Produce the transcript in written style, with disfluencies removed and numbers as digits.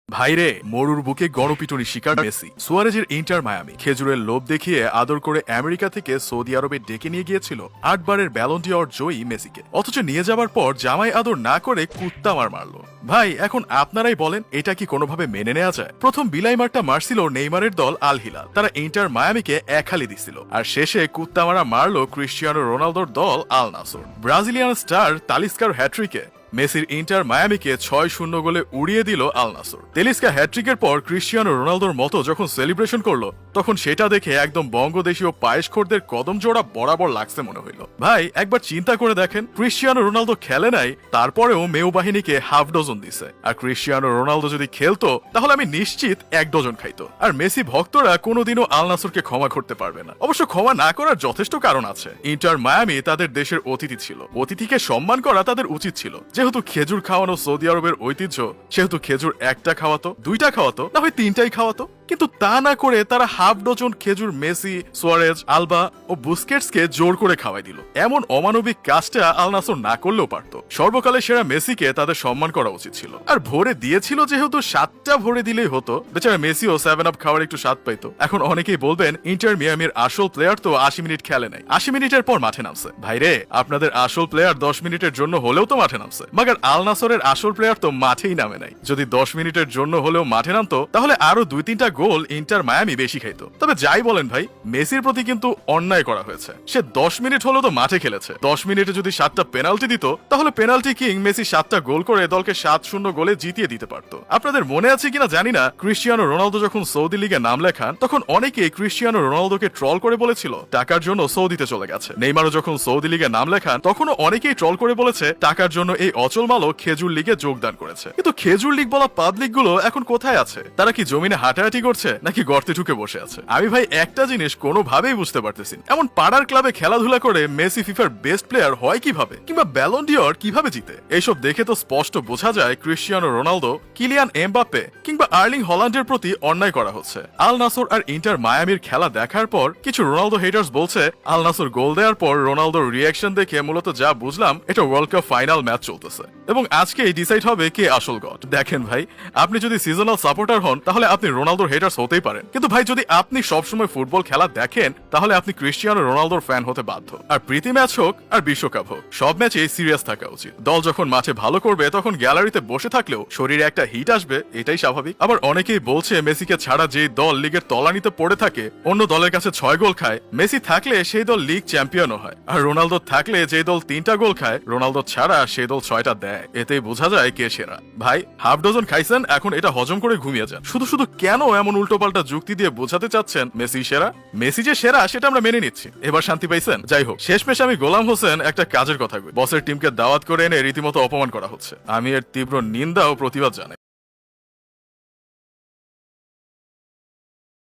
ভাইরে, মরুর বুকে গণপিটুনি শিকার মেসি। সুয়ারেজের ইন্টার মায়ামি খেজুরের লোভ দেখিয়ে আদর করে আমেরিকা থেকে সৌদি আরবে ডেকে নিয়ে গিয়েছিল 8 বারের ব্যালন ডি'অর জয়ী মেসিকে। অথচ নিয়ে যাবার পর জামাই আদর না করে কুত্তা মারলো। ভাই, এখন আপনারাই বলেন এটা কি কোনোভাবে মেনে নেওয়া যায়? প্রথম বিলাই মারটা মারছিল নেইমারের দল আল হিলাল, তারা ইন্টার মায়ামিকে এক হালি দিছিল। আর শেষে কুত্তা মারলো ক্রিস্টিয়ানো রোনালদোর দল আল নাসর। ব্রাজিলিয়ান স্টার তালিস্কার হ্যাট্রিকে মেসির ইন্টার মায়ামিকে 6-0 গোলে উড়িয়ে দিল আল নাসর। তেলিস্কা হ্যাট্রিকের পর ক্রিস্টিয়ানো রোনালদোর মতো যখন সেলিব্রেশন করলো, তখন সেটা দেখে একদম বঙ্গদেশীয় পায়েসখোরদের কদম জোড়া বরাবর লাগছে মনে হইল। ভাই, একবার চিন্তা করে দেখেন, ক্রিস্টিয়ানো রোনালদো খেলে নাই, তারপরেও মেউ বাহিনীকে হাফ ডজন দিছে। আর ক্রিস্টিয়ানো রোনালদো যদি খেলতো, তাহলে আমি নিশ্চিত 1 ডজন খাইতো। আর মেসি ভক্তরা কোনোদিনও আল নাসরকে ক্ষমা করতে পারবে না। অবশ্য ক্ষমা না করার যথেষ্ট কারণ আছে। ইন্টার মায়ামি তাদের দেশের অতিথি ছিল, অতিথিকে সম্মান করা তাদের উচিত ছিল। যেহেতু খেজুর খাওয়ানো সৌদি আরবের ঐতিহ্য, সেহেতু খেজুর 1টা খাওয়াতো, 2টা খাওয়াতো, না হয় 3টাই খাওয়াতো। কিন্তু তা না করে তারা হাফ ডজন খেজুর মেসি, সুয়ারেজ, আলবা ও বুস্কেটসকে জোর করে খাওয়াই দিল। এমন অমানবিক কাজটা আল নাসর না করলেও পারত। সর্বকালে সেরা মেসিকে তাদের সম্মান করা উচিত ছিল। আর ভরে দিয়েছিল যেহেতু 7টা ভরে দিলেই হতো, বেচারা মেসিও 7 আপ খাওয়ার একটু স্বাদ পাইতো। এখন অনেকেই বলবেন ইন্টার মিয়ামির আসল প্লেয়ার তো 80 মিনিট খেলে নাই, 80 মিনিটের পর মাঠে নামছে। ভাইরে, আপনাদের আসল প্লেয়ার 10 মিনিটের জন্য হলেও তো মাঠে নামছে। মাগার আল নাসরের আসল প্লেয়ার তো মাঠেই নামে নাই। যদি 10 মিনিটের জন্য হলেও মাঠে নামতো, তাহলে আরো 2-3টা গোল ইন্টার মায়ামি বেশি খাইতো। তবে যাই বলেন ভাই, মেসির প্রতি কিন্তু অন্যায় করা হয়েছে। সে 10 মিনিট হলো তো মাঠে খেলেছে। 10 মিনিটে যদি 7টা পেনাল্টি দিত, তাহলে পেনাল্টি কিং মেসি 7টা গোল করে দলকে 7-0 গোলে জিতিয়ে দিতে পারত। আপনাদের মনে আছে কিনা জানি না, ক্রিস্টিয়ানো রোনালদো যখন সৌদি লিগে নাম লেখান, তখন অনেকেই ক্রিস্টিয়ানো রোনালদোকে ট্রল করে বলেছিল টাকার জন্য সৌদিতে চলে গেছে। নেইমারও যখন সৌদি লিগে নাম লেখান, তখনও অনেকেই ট্রল করে বলেছে টাকার জন্য এই অচল মালক খেজুর লিগে যোগদান করেছে। কিন্তু খেজুর লিগ বলা পাবলিক গুলো এখন কোথায় আছে? তারা কি জমিনে হাঁটাহাঁটি করছে, নাকি গর্তে ঢুকে বসে আছে? আমি ভাই একটা জিনিস কোনোভাবেই বুঝতে পারতেছি, এমন পাড়ার ক্লাবে খেলাধুলা করে মেসি ফিফার বেস্ট প্লেয়ার হয় কিভাবে, কিংবা ব্যালন ডি'অর কিভাবে জিতে? এইসব দেখে তো স্পষ্ট বোঝা যায় ক্রিস্টিয়ানো রোনালদো, কিলিয়ান এমবাপ্পে কিংবা আর্লিং হল্যান্ডের প্রতি অন্যায় করা হচ্ছে। আল নাসর আর ইন্টার মায়ামির খেলা দেখার পর কিছু রোনালদো হেটার্স বলছে, আল নাসর গোল দেওয়ার পর রোনালদোর রিয়াকশন দেখে মূলত যা বুঝলাম, এটা ওয়ার্ল্ড কাপ ফাইনাল ম্যাচ চলতেছে এবং আজকেই ডিসাইড হবে কে আসল গড। দেখেন ভাই, আপনি যদি সিজনাল সাপোর্টার হন, তাহলে আপনি রোনালদোর হেটার্স হতেই পারেন। কিন্তু ভাই, যদি আপনি সবসময় ফুটবল খেলা দেখেন, তাহলে আপনি ক্রিস্টিয়ানো রোনালদোর ফ্যান হতে বাধ্য। আর প্রীতি ম্যাচ হোক আর বিশ্বকাপ হোক, সব ম্যাচেই সিরিয়াস থাকা উচিত। দল যখন মাঠে ভালো করবে, তখন গ্যালারিতে বসে থাকলেও শরীরে একটা হিট আসবে, এটাই স্বাভাবিক। আবার অনেকেই বলছে মেসিকে ছাড়া যে দল লিগের তলানিতে পড়ে থাকে, অন্য দলের কাছে 6 গোল খায়, মেসি থাকলে সেই দল লিগ চ্যাম্পিয়নও হয়। আর রোনালদো থাকলে যে দল 3টা গোল খায়, রোনালদো ছাড়া সেই দল 6টা দেয়। এতেই বোঝা যায় কে সেরা। ভাই, হাফ ডজন খাইছেন, এখন এটা হজম করে ঘুমিয়ে যান। শুধু শুধু কেন এমন উল্টোপাল্টা যুক্তি দিয়ে বোঝাতে চাচ্ছেন মেসি সেরা? মেসি যে সেরা সেটা আমরা মেনে নিচ্ছি। এবার শান্তি পাইছেন? যাই হোক, শেষমেশ আমি গোলাম হোসেন একটা কাজের কথা কই। বসের টিমকে দাওয়াত করে এনে রীতিমতো অপমান করা হচ্ছে। আমি এর তীব্র নিন্দা ও প্রতিবাদ জানাই।